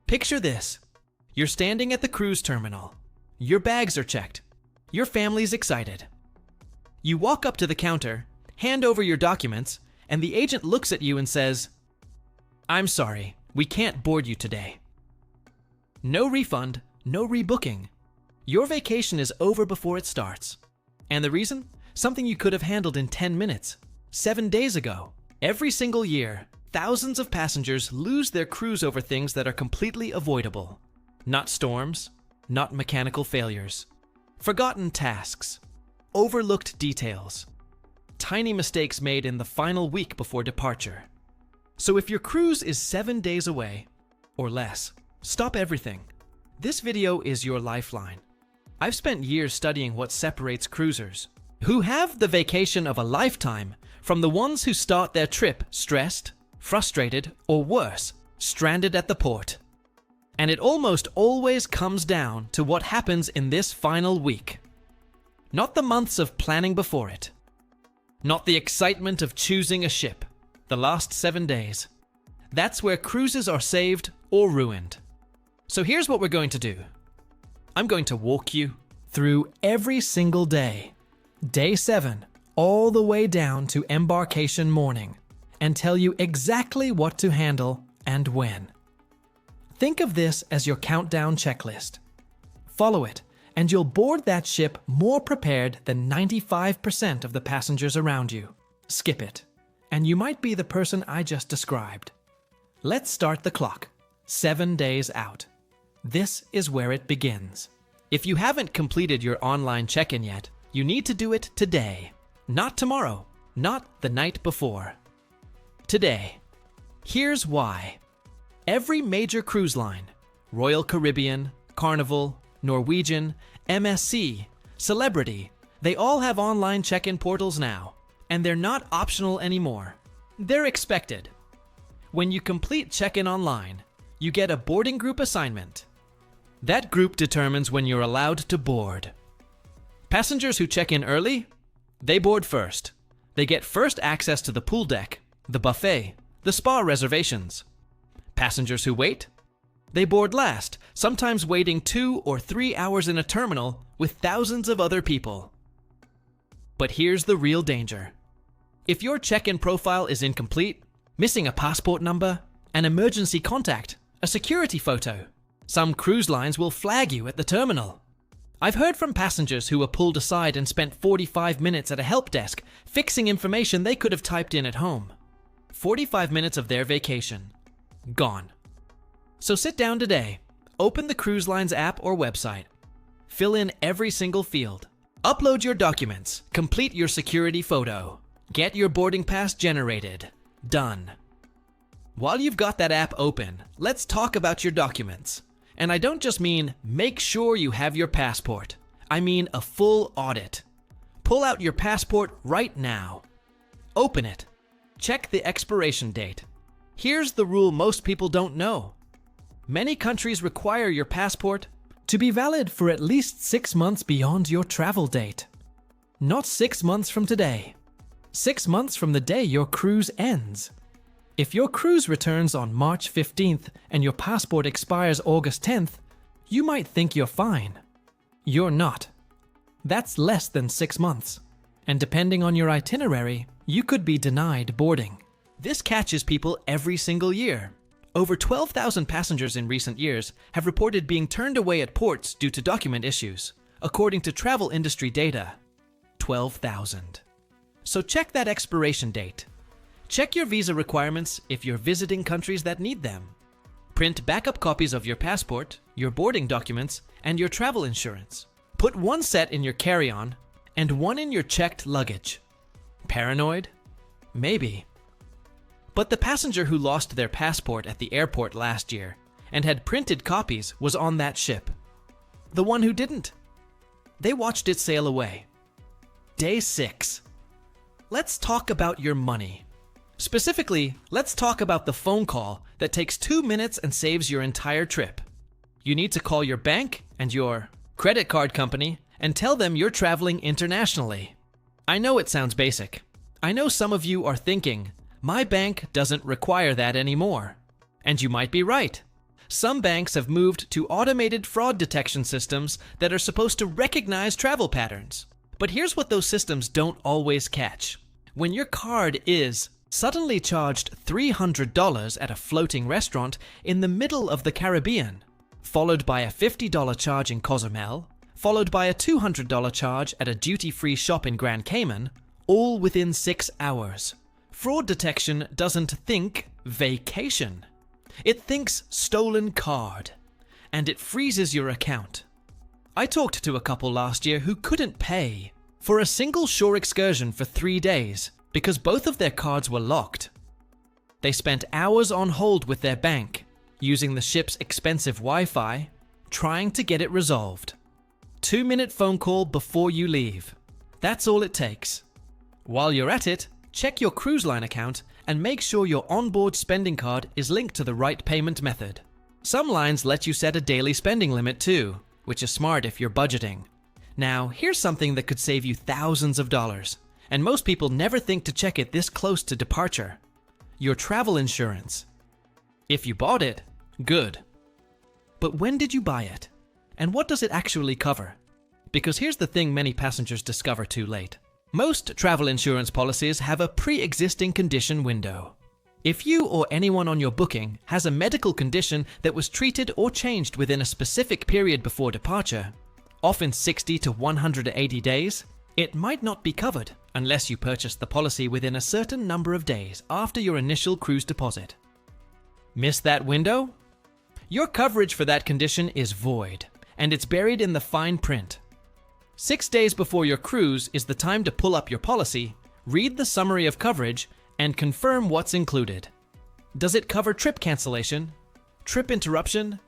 Picture this. You're standing at the cruise terminal. Your bags are checked. Your family's excited. You walk up to the counter, hand over your documents, and the agent looks at you and says, "I'm sorry, we can't board you today." No refund, no rebooking. Your vacation is over before it starts. And the reason? Something you could have handled in 10 minutes, 7 days ago. Every single year, thousands of passengers lose their cruise over things that are completely avoidable. Not storms, not mechanical failures. Forgotten tasks, overlooked details, tiny mistakes made in the final week before departure. So if your cruise is 7 days away, or less, stop everything. This video is your lifeline. I've spent years studying what separates cruisers, who have the vacation of a lifetime, from the ones who start their trip stressed, frustrated, or worse, stranded at the port. And it almost always comes down to what happens in this final week. Not the months of planning before it. Not the excitement of choosing a ship. The last 7 days. That's where cruises are saved or ruined. So here's what we're going to do. I'm going to walk you through every single day, day 7, all the way down to embarkation morning, and tell you exactly what to handle and when. Think of this as your countdown checklist. Follow it, and you'll board that ship more prepared than 95% of the passengers around you. Skip it, and you might be the person I just described. Let's start the clock. 7 days out. This is where it begins. If you haven't completed your online check-in yet, you need to do it today. Not tomorrow, not the night before. Today. Here's why. Every major cruise line, Royal Caribbean, Carnival, Norwegian, MSC, Celebrity, they all have online check-in portals now, and they're not optional anymore. They're expected. When you complete check-in online, you get a boarding group assignment. That group determines when you're allowed to board. Passengers who check in early, they board first. They get first access to the pool deck, the buffet, the spa reservations. Passengers who wait, they board last, sometimes waiting 2 or 3 hours in a terminal with thousands of other people. But here's the real danger. If your check-in profile is incomplete, missing a passport number, an emergency contact, a security photo, some cruise lines will flag you at the terminal. I've heard from passengers who were pulled aside and spent 45 minutes at a help desk fixing information they could have typed in at home. 45 minutes of their vacation. Gone. So sit down today, open the cruise line's app or website, fill in every single field, upload your documents, complete your security photo, get your boarding pass generated. Done. While you've got that app open, let's talk about your documents. And I don't just mean make sure you have your passport. I mean a full audit. Pull out your passport right now. Open it. Check the expiration date. Here's the rule most people don't know. Many countries require your passport to be valid for at least 6 months beyond your travel date. Not 6 months from today. 6 months from the day your cruise ends. If your cruise returns on March 15th and your passport expires August 10th, you might think you're fine. You're not. That's less than 6 months. And depending on your itinerary, you could be denied boarding. This catches people every single year. Over 12,000 passengers in recent years have reported being turned away at ports due to document issues, according to travel industry data. 12,000. So check that expiration date. Check your visa requirements if you're visiting countries that need them. Print backup copies of your passport, your boarding documents, and your travel insurance. Put one set in your carry-on and one in your checked luggage. Paranoid? Maybe. But the passenger who lost their passport at the airport last year and had printed copies was on that ship. The one who didn't, they watched it sail away. Day 6. Let's talk about your money. Specifically, let's talk about the phone call that takes 2 minutes and saves your entire trip. You need to call your bank and your credit card company and tell them you're traveling internationally. I know it sounds basic. I know some of you are thinking, my bank doesn't require that anymore. And you might be right. Some banks have moved to automated fraud detection systems that are supposed to recognize travel patterns. But here's what those systems don't always catch. When your card is suddenly charged $300 at a floating restaurant in the middle of the Caribbean, followed by a $50 charge in Cozumel, followed by a $200 charge at a duty-free shop in Grand Cayman, all within 6 hours. Fraud detection doesn't think vacation. It thinks stolen card, and it freezes your account. I talked to a couple last year who couldn't pay for a single shore excursion for 3 days because both of their cards were locked. They spent hours on hold with their bank, using the ship's expensive Wi-Fi, trying to get it resolved. 2-minute phone call before you leave. That's all it takes. While you're at it, check your cruise line account and make sure your onboard spending card is linked to the right payment method. Some lines let you set a daily spending limit too, which is smart if you're budgeting. Now, here's something that could save you thousands of dollars, and most people never think to check it this close to departure. Your travel insurance. If you bought it, good. But when did you buy it? And what does it actually cover? Because here's the thing many passengers discover too late. Most travel insurance policies have a pre-existing condition window. If you or anyone on your booking has a medical condition that was treated or changed within a specific period before departure, often 60 to 180 days, it might not be covered unless you purchased the policy within a certain number of days after your initial cruise deposit. Miss that window? Your coverage for that condition is void, and it's buried in the fine print. 6 days before your cruise is the time to pull up your policy, read the summary of coverage, and confirm what's included. Does it cover trip cancellation, trip interruption,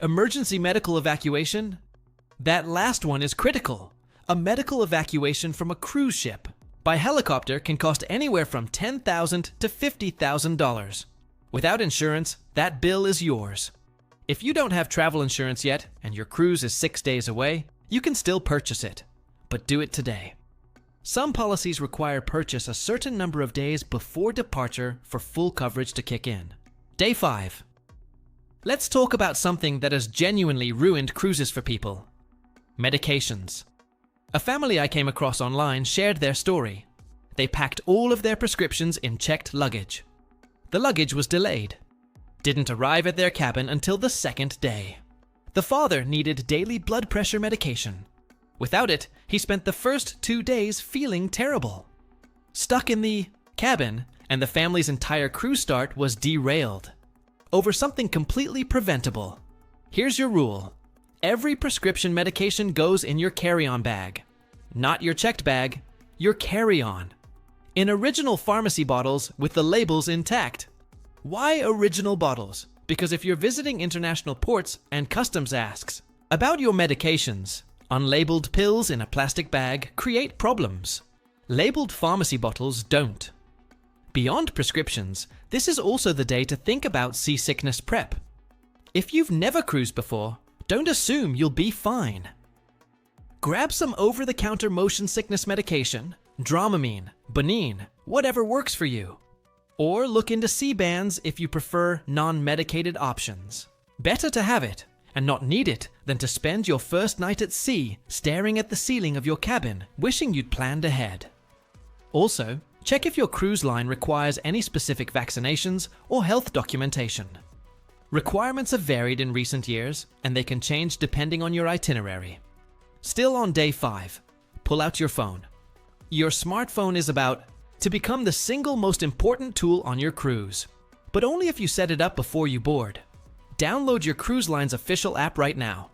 emergency medical evacuation? That last one is critical. A medical evacuation from a cruise ship by helicopter can cost anywhere from $10,000 to $50,000. Without insurance, that bill is yours. If you don't have travel insurance yet and your cruise is 6 days away, you can still purchase it, but do it today. Some policies require purchase a certain number of days before departure for full coverage to kick in. Day 5. Let's talk about something that has genuinely ruined cruises for people. Medications. A family I came across online shared their story. They packed all of their prescriptions in checked luggage. The luggage was delayed. Didn't arrive at their cabin until the 2nd day. The father needed daily blood pressure medication. Without it, he spent the first 2 days feeling terrible. Stuck in the cabin, and the family's entire cruise start was derailed. Over something completely preventable. Here's your rule. Every prescription medication goes in your carry-on bag. Not your checked bag, your carry-on. In original pharmacy bottles with the labels intact. Why original bottles? Because if you're visiting international ports and customs asks about your medications, unlabeled pills in a plastic bag create problems. Labeled pharmacy bottles don't. Beyond prescriptions, this is also the day to think about seasickness prep. If you've never cruised before, don't assume you'll be fine. Grab some over-the-counter motion sickness medication, Dramamine, Benine, whatever works for you. Or look into Sea-Bands if you prefer non-medicated options. Better to have it and not need it than to spend your first night at sea staring at the ceiling of your cabin, wishing you'd planned ahead. Also, check if your cruise line requires any specific vaccinations or health documentation. Requirements have varied in recent years, and they can change depending on your itinerary. Still on day 5, pull out your phone. Your smartphone is about to become the single most important tool on your cruise, but only if you set it up before you board. Download your cruise line's official app right now.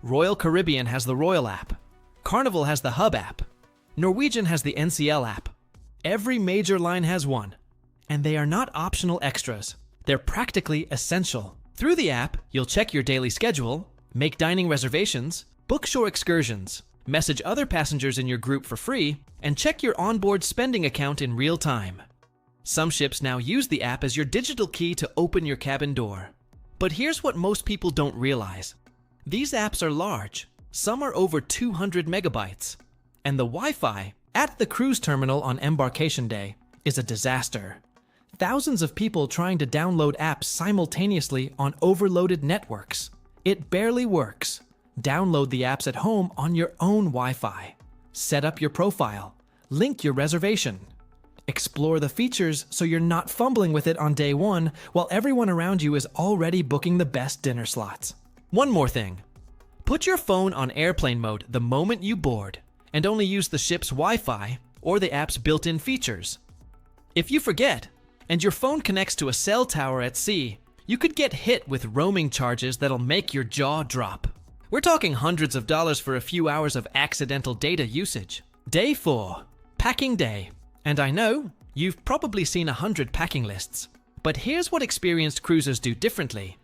Royal Caribbean has the Royal app. Carnival has the Hub app. Norwegian has the NCL app. Every major line has one, and they are not optional extras. They're practically essential. Through the app, you'll check your daily schedule, make dining reservations, book shore excursions, message other passengers in your group for free, and check your onboard spending account in real time. Some ships now use the app as your digital key to open your cabin door. But here's what most people don't realize. These apps are large. Some are over 200 megabytes. And the Wi-Fi at the cruise terminal on embarkation day is a disaster. Thousands of people trying to download apps simultaneously on overloaded networks. It barely works. Download the apps at home on your own Wi-Fi. Set up your profile. Link your reservation. Explore the features so you're not fumbling with it on day one while everyone around you is already booking the best dinner slots. One more thing. Put your phone on airplane mode the moment you board and only use the ship's Wi-Fi or the app's built-in features. If you forget, and your phone connects to a cell tower at sea, you could get hit with roaming charges that'll make your jaw drop. We're talking hundreds of dollars for a few hours of accidental data usage. Day 4, packing day. And I know, you've probably seen 100 packing lists. But here's what experienced cruisers do differently.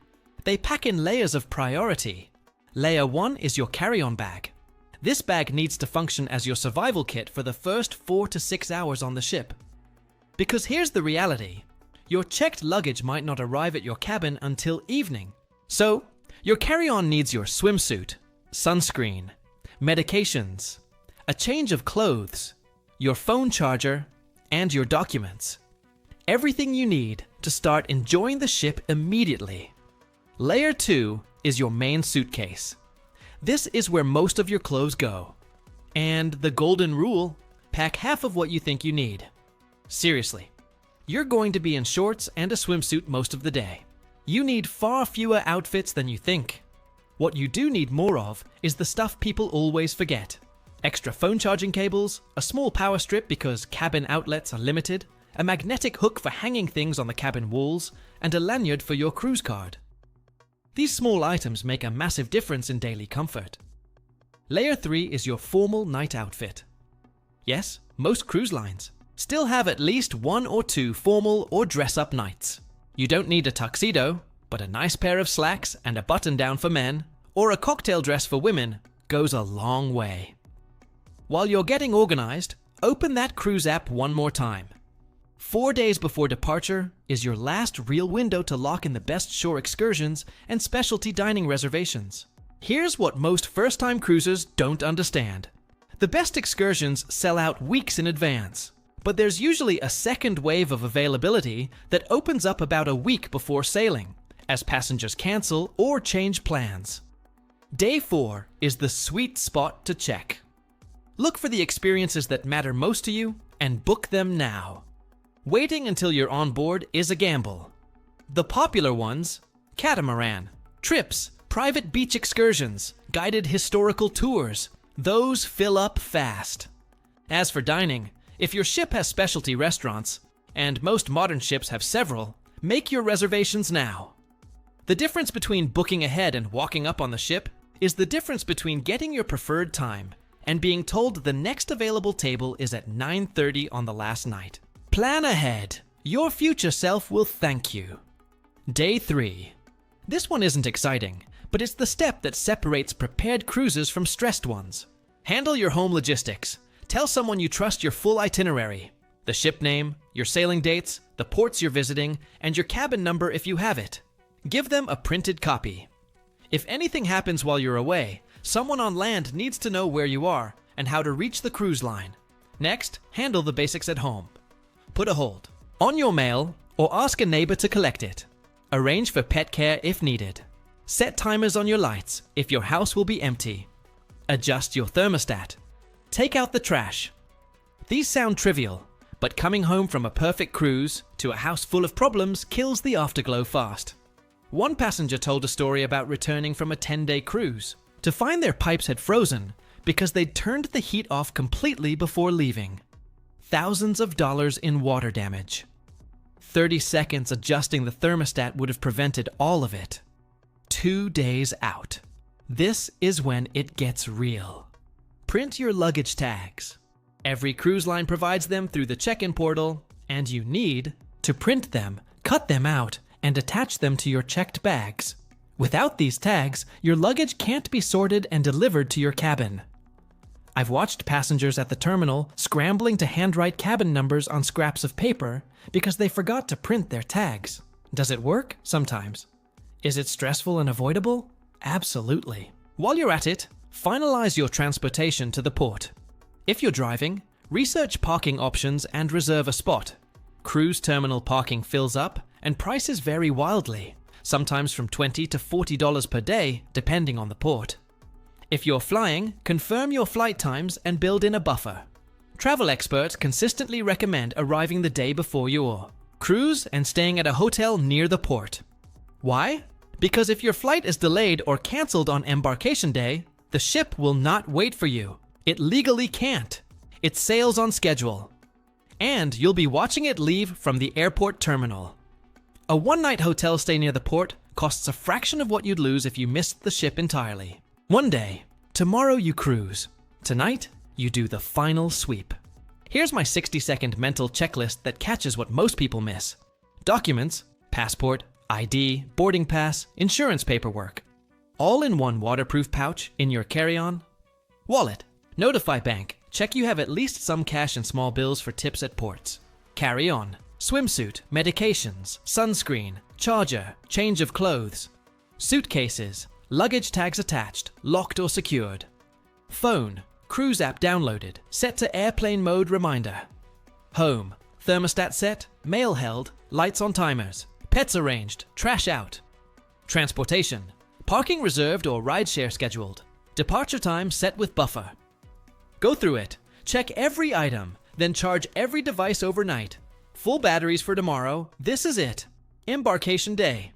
They pack in layers of priority. Layer 1 is your carry-on bag. This bag needs to function as your survival kit for the first 4 to 6 hours on the ship. Because here's the reality. Your checked luggage might not arrive at your cabin until evening. So, your carry-on needs your swimsuit, sunscreen, medications, a change of clothes, your phone charger, and your documents. Everything you need to start enjoying the ship immediately. Layer 2 is your main suitcase. This is where most of your clothes go. And the golden rule, pack half of what you think you need. Seriously, you're going to be in shorts and a swimsuit most of the day. You need far fewer outfits than you think. What you do need more of is the stuff people always forget. Extra phone charging cables, a small power strip because cabin outlets are limited, a magnetic hook for hanging things on the cabin walls, and a lanyard for your cruise card. These small items make a massive difference in daily comfort. Layer 3 is your formal night outfit. Yes, most cruise lines still have at least 1 or 2 formal or dress-up nights. You don't need a tuxedo, but a nice pair of slacks and a button-down for men, or a cocktail dress for women, goes a long way. While you're getting organized, open that cruise app one more time. 4 days before departure is your last real window to lock in the best shore excursions and specialty dining reservations. Here's what most first-time cruisers don't understand. The best excursions sell out weeks in advance, but there's usually a second wave of availability that opens up about a week before sailing, as passengers cancel or change plans. Day 4 is the sweet spot to check. Look for the experiences that matter most to you and book them now. Waiting until you're on board is a gamble. The popular ones, catamaran, trips, private beach excursions, guided historical tours, those fill up fast. As for dining, if your ship has specialty restaurants, and most modern ships have several, make your reservations now. The difference between booking ahead and walking up on the ship is the difference between getting your preferred time and being told the next available table is at 9:30 on the last night. Plan ahead. Your future self will thank you. Day 3. This one isn't exciting, but it's the step that separates prepared cruises from stressed ones. Handle your home logistics. Tell someone you trust your full itinerary, the ship name, your sailing dates, the ports you're visiting, and your cabin number if you have it. Give them a printed copy. If anything happens while you're away, someone on land needs to know where you are and how to reach the cruise line. Next, handle the basics at home. Put a hold on your mail or ask a neighbor to collect it. Arrange for pet care if needed. Set timers on your lights if your house will be empty. Adjust your thermostat. Take out the trash. These sound trivial, but coming home from a perfect cruise to a house full of problems kills the afterglow fast. One passenger told a story about returning from a 10-day cruise to find their pipes had frozen because they'd turned the heat off completely before leaving. Thousands of dollars in water damage. 30 seconds adjusting the thermostat would have prevented all of it. 2 days out. This is when it gets real. Print your luggage tags. Every cruise line provides them through the check-in portal, and you need to print them, cut them out, and attach them to your checked bags. Without these tags, your luggage can't be sorted and delivered to your cabin. I've watched passengers at the terminal scrambling to handwrite cabin numbers on scraps of paper because they forgot to print their tags. Does it work? Sometimes. Is it stressful and avoidable? Absolutely. While you're at it, finalize your transportation to the port. If you're driving, research parking options and reserve a spot. Cruise terminal parking fills up and prices vary wildly, sometimes from $20 to $40 per day, depending on the port. If you're flying, confirm your flight times and build in a buffer. Travel experts consistently recommend arriving the day before your cruise and staying at a hotel near the port. Why? Because if your flight is delayed or cancelled on embarkation day, the ship will not wait for you. It legally can't. It sails on schedule. And you'll be watching it leave from the airport terminal. A one-night hotel stay near the port costs a fraction of what you'd lose if you missed the ship entirely. One day, tomorrow you cruise. Tonight, you do the final sweep. Here's my 60-second mental checklist that catches what most people miss. Documents, passport, ID, boarding pass, insurance paperwork. All in one waterproof pouch in your carry-on. Wallet. Notify bank. Check you have at least some cash and small bills for tips at ports. Carry-on. Swimsuit, medications, sunscreen, charger, change of clothes. Suitcases. Luggage tags attached, locked or secured. Phone. Cruise app downloaded, set to airplane mode reminder. Home. Thermostat set, mail held, lights on timers. Pets arranged, trash out. Transportation. Parking reserved or rideshare scheduled. Departure time set with buffer. Go through it. Check every item, then charge every device overnight. Full batteries for tomorrow. This is it. Embarkation day.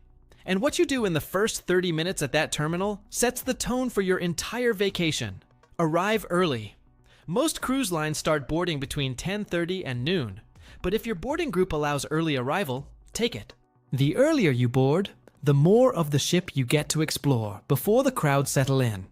And what you do in the first 30 minutes at that terminal sets the tone for your entire vacation. Arrive early. Most cruise lines start boarding between 10:30 and noon, but if your boarding group allows early arrival, take it. The earlier you board, the more of the ship you get to explore before the crowds settle in.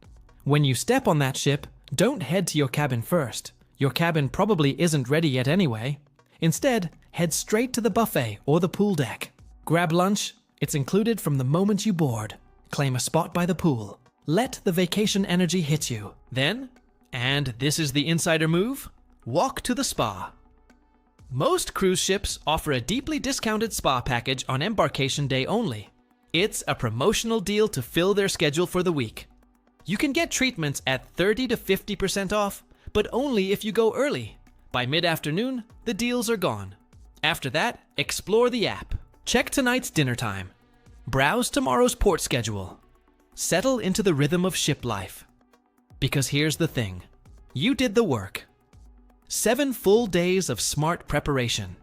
When you step on that ship, don't head to your cabin first. Your cabin probably isn't ready yet anyway. Instead, head straight to the buffet or the pool deck. Grab lunch. It's included from the moment you board. Claim a spot by the pool. Let the vacation energy hit you. Then, and this is the insider move, walk to the spa. Most cruise ships offer a deeply discounted spa package on embarkation day only. It's a promotional deal to fill their schedule for the week. You can get treatments at 30 to 50% off, but only if you go early. By mid-afternoon, the deals are gone. After that, explore the app. Check tonight's dinner time. Browse tomorrow's port schedule. Settle into the rhythm of ship life. Because here's the thing. You did the work. 7 full days of smart preparation.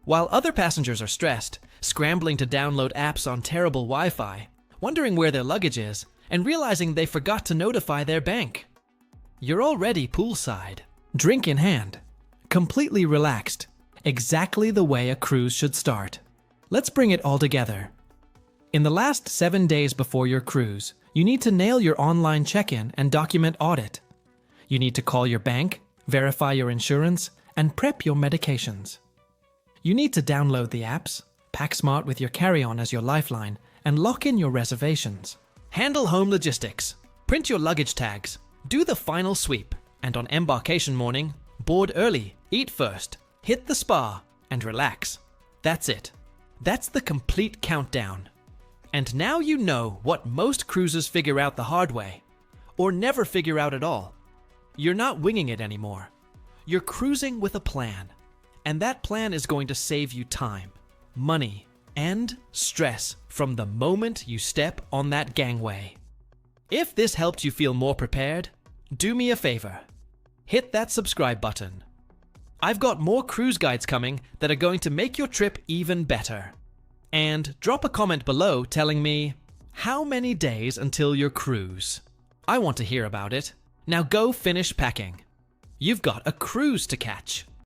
While other passengers are stressed, scrambling to download apps on terrible Wi-Fi, wondering where their luggage is, and realizing they forgot to notify their bank. You're already poolside, drink in hand, completely relaxed, exactly the way a cruise should start. Let's bring it all together. In the last 7 days before your cruise, you need to nail your online check-in and document audit. You need to call your bank, verify your insurance, and prep your medications. You need to download the apps, pack smart with your carry-on as your lifeline, and lock in your reservations. Handle home logistics, print your luggage tags, do the final sweep, and on embarkation morning, board early, eat first, hit the spa, and relax. That's it. That's the complete countdown. And now you know what most cruisers figure out the hard way, or never figure out at all. You're not winging it anymore. You're cruising with a plan, and that plan is going to save you time, money, and stress from the moment you step on that gangway. If this helped you feel more prepared, do me a favor. Hit that subscribe button. I've got more cruise guides coming that are going to make your trip even better. And drop a comment below telling me, how many days until your cruise? I want to hear about it. Now go finish packing. You've got a cruise to catch.